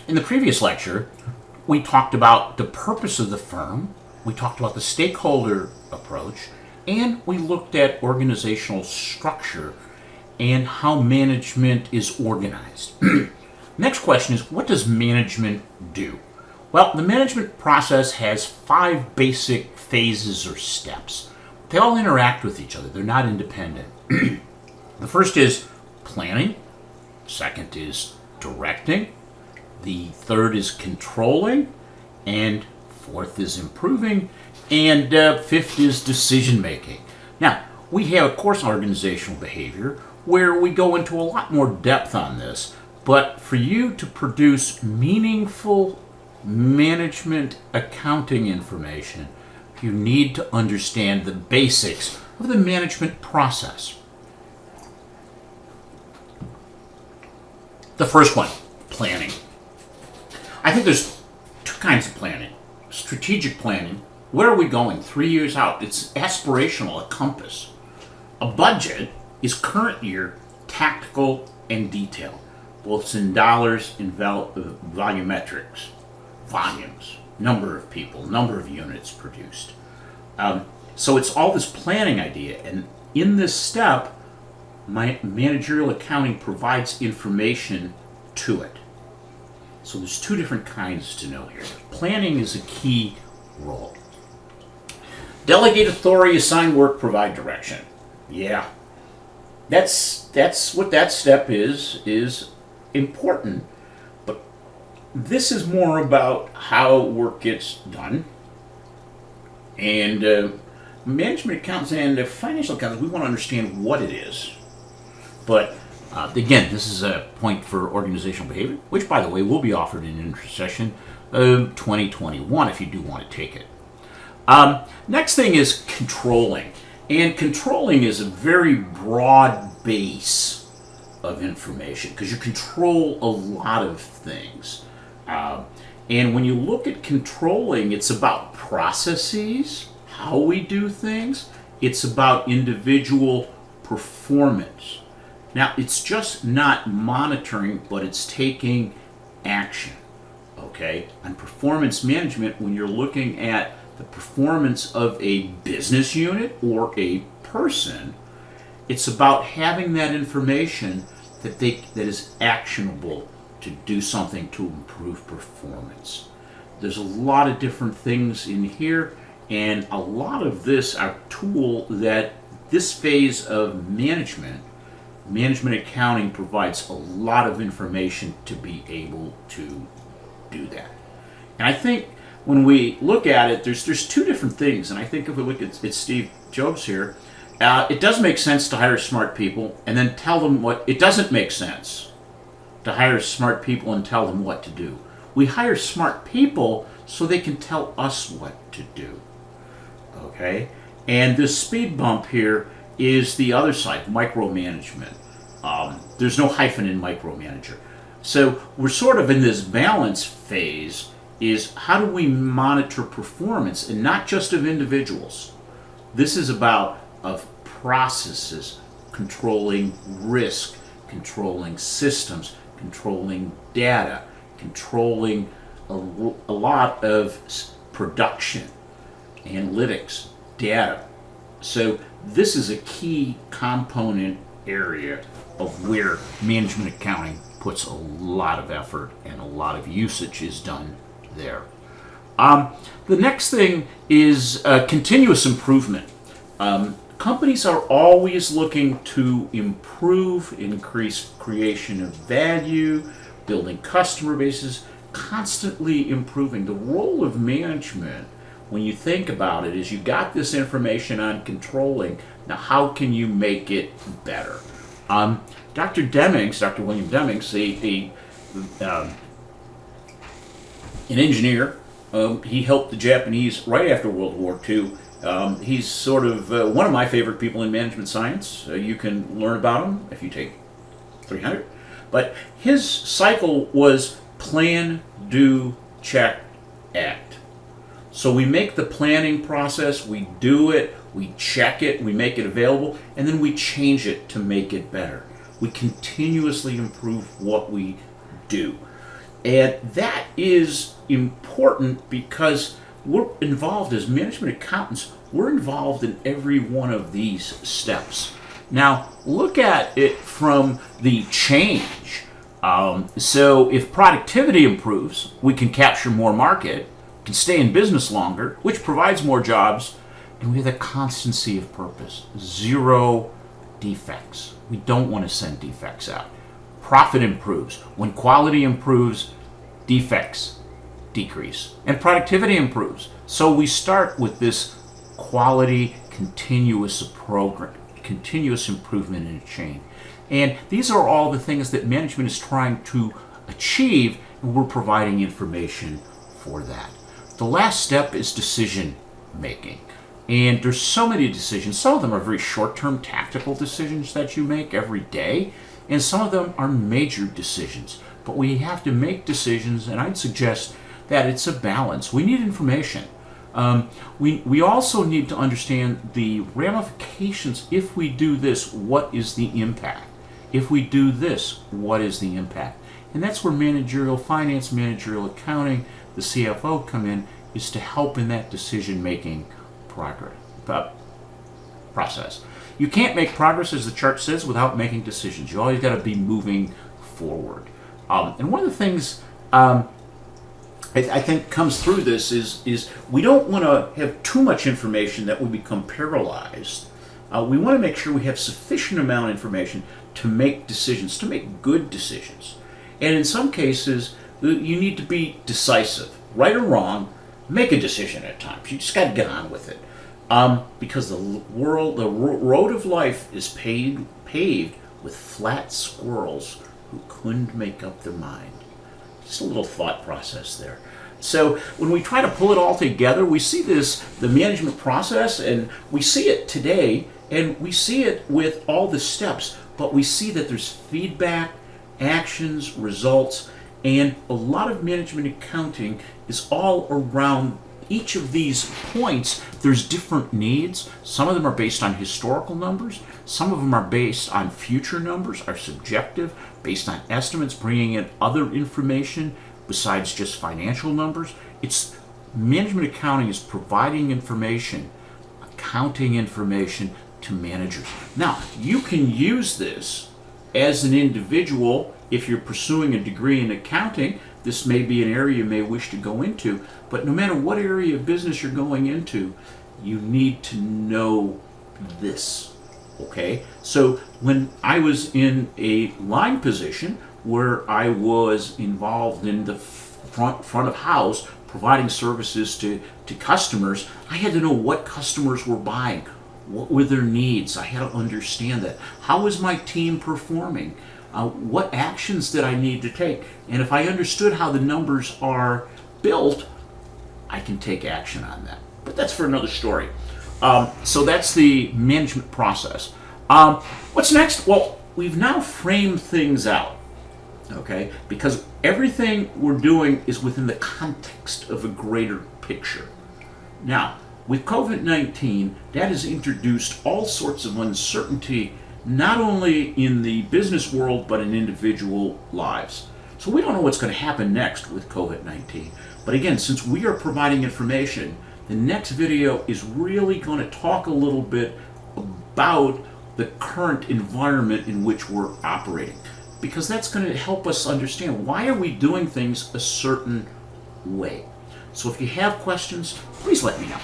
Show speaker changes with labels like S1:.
S1: In the previous lecture, we talked about the purpose of the firm, we talked about the stakeholder approach, and we looked at organizational structure and how management is organized. Next question is, what does management do? Well, the management process has 5 basic phases or steps. They all interact with each other. They're not independent. The first is planning. Second is directing. The third is controlling. And fourth is improving. And fifth is decision making. Now, we have, of course, organizational behavior where we go into a lot more depth on this. But for you to produce meaningful management accounting information, you need to understand the basics of the management process. The first one, planning. I think there's 2 kinds of planning. Strategic planning, where are we going 3 years out? It's aspirational, a compass. A budget is current year, tactical, and detailed, both in dollars and volumetrics, volumes, number of people, number of units produced. So it's all this planning idea, and in this step, my managerial accounting provides information to it. So there's 2 different kinds to know here. Planning is a key role. Delegate authority, assign work, provide direction. Yeah, that's what that step is important, but this is more about how work gets done. And management accountants and financial accountants, we want to understand what it is. But again, this is a point for organizational behavior, which, by the way, will be offered in Intersession 2021 if you do want to take it. Next thing is controlling. And controlling is a very broad base of information because you control a lot of things. And when you look at controlling, it's about processes, how we do things. It's about individual performance. Now, it's just not monitoring, but it's taking action. Okay? And performance management, when you're looking at the performance of a business unit or a person, it's about having that information that is actionable to do something to improve performance. There's a lot of different things in here, and a lot of this are tool that this phase of management accounting provides a lot of information to be able to do that. And I think when we look at it, there's 2 different things, and I think if we look at Steve Jobs here, it does make sense to hire smart people and then tell them what. It doesn't make sense to hire smart people and tell them what to do. We hire smart people so they can tell us what to do. Okay? And this speed bump here is the other side, micromanagement. There's no hyphen in micromanager. So we're sort of in this balance phase, is how do we monitor performance, and not just of individuals. This is about of processes, controlling risk, controlling systems, controlling data, controlling a lot of production, analytics, data. So this is a key component area of where management accounting puts a lot of effort and a lot of usage is done there. The next thing is continuous improvement. Companies are always looking to improve, increase creation of value, building customer bases, constantly improving. The role of management, when you think about it, is you got this information on controlling. Now, how can you make it better? Dr. William Demings, an engineer, he helped the Japanese right after World War II. He's sort of one of my favorite people in management science. You can learn about him if you take 300. But his cycle was plan, do, check, act. So we make the planning process, we do it, we check it, we make it available, and then we change it to make it better. We continuously improve what we do. And that is important because we're involved as management accountants, we're involved in every one of these steps. Now, look at it from the change. So if productivity improves, we can capture more market, can stay in business longer, which provides more jobs, and we have the constancy of purpose. Zero defects. We don't want to send defects out. Profit improves. When quality improves, defects decrease. And productivity improves. So we start with this quality continuous program, continuous improvement in a chain. And these are all the things that management is trying to achieve, and we're providing information for that. The last step is decision making. And there's so many decisions. Some of them are very short-term tactical decisions that you make every day, and some of them are major decisions. But we have to make decisions, and I'd suggest that it's a balance. We need information. We also need to understand the ramifications. If we do this, what is the impact? If we do this, what is the impact? And that's where managerial finance, managerial accounting, the CFO come in, is to help in that decision-making process. You can't make progress, as the chart says, without making decisions. You always got to be moving forward. And one of the things I think comes through this is we don't want to have too much information that will become paralyzed. We want to make sure we have sufficient amount of information to make decisions, to make good decisions. And in some cases, you need to be decisive. Right or wrong, make a decision at times. You just got to get on with it. Because the road of life is paved with flat squirrels who couldn't make up their mind. Just a little thought process there. So when we try to pull it all together, we see the management process, and we see it today, and we see it with all the steps, but we see that there's feedback, actions, results, and a lot of management accounting is all around each of these points. There's different needs. Some of them are based on historical numbers. Some of them are based on future numbers, are subjective, based on estimates, bringing in other information besides just financial numbers. It's management accounting is providing information, accounting information to managers. Now, you can use this as an individual if you're pursuing a degree in accounting. This may be an area you may wish to go into, but no matter what area of business you're going into, you need to know this, okay? So when I was in a line position where I was involved in the front of house, providing services to customers, I had to know what customers were buying, what were their needs. I had to understand that. How was my team performing? What actions did I need to take? And if I understood how the numbers are built, I can take action on that. But that's for another story. So that's the management process. What's next? Well, we've now framed things out, okay? Because everything we're doing is within the context of a greater picture. Now, with COVID-19, that has introduced all sorts of uncertainty, not only in the business world, but in individual lives. So we don't know what's going to happen next with COVID-19. But again, since we are providing information, the next video is really going to talk a little bit about the current environment in which we're operating, because that's going to help us understand why are we doing things a certain way. So if you have questions, please let me know.